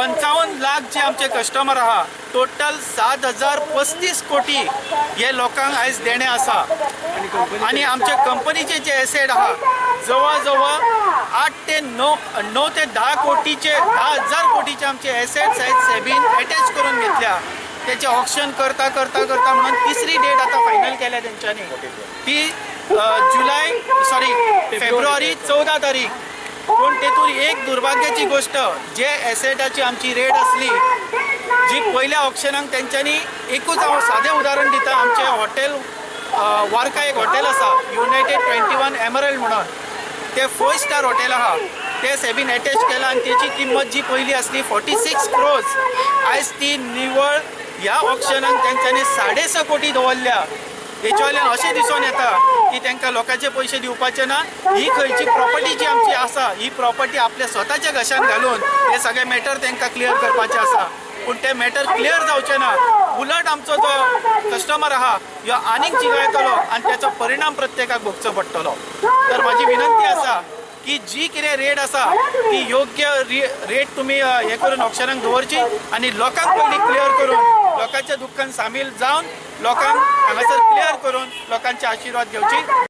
55 लाख जे आमचे कस्टमर आहा, टोटल 7035 कोटी हे लोकांक आयज देणे आसा। आणि आमच्या कंपनीचे जे एसेट आहा जवळ जवळ 8 ते 9 ते 10 कोटीचे 10,000 कोटीचे आमचे एसेट्स आहेत सेबीन अटॅच करून घेतल्या। त्याचे ऑप्शन करता करता करता म्हणून तिसरी डेट आता फायनल केल्या त्यांच्यानी, ती फेब्रुवारी 14 तारीख। पण तेतून एक दुर्भाग्याची गोष्ट, जे एसेटाची आमची रेट असली जी पहिल्या ऑप्शनाक त्यांच्यानी एकूच हांव साधे उदाहरण दिता, आमचे हॉटेल वार्का एक हॉटेल आसा युनायटेड 21 एमरल्ड म्हणून, ते 4 स्टार हॉटेल आहा, ते सेबीन अटॅच केला आणि त्याची किंमत जी पहिली असली 46 क्रोर्स, आयज ती निवळ ह्या ऑप्शनाक त्यांच्यानी 6.5 कोटी दवरल्या। हेच्या वयल्यान अशें दिसून येता की तांकां लोकांचे पयशे दिवपाचे ना, ही खंयची प्रॉपर्टी जी आमची आसा ही प्रॉपर्टी आपल्या स्वताच्या घशान घालून हे सगळे मॅटर तांकां क्लियर करपाचे आसा। पूण ते मॅटर क्लियर जावचे ना, उलट आमचो जो कस्टमर आहा ह्यो आनीक जिगळटलो आणि त्याचो परिणाम प्रत्येकाक भोगचो पडटलो। तर माझी विनंती आसा की जी कितें रेट आसा ती योग्य रेट तुम्ही हे करून ऑप्शनाक दवरची आणि लोकांक पयलीं क्लियर करून लोकांच्या दुःखान सामील जावन लोकांक हांगासर क्लियर करून लोकांचे आशीर्वाद घेवची।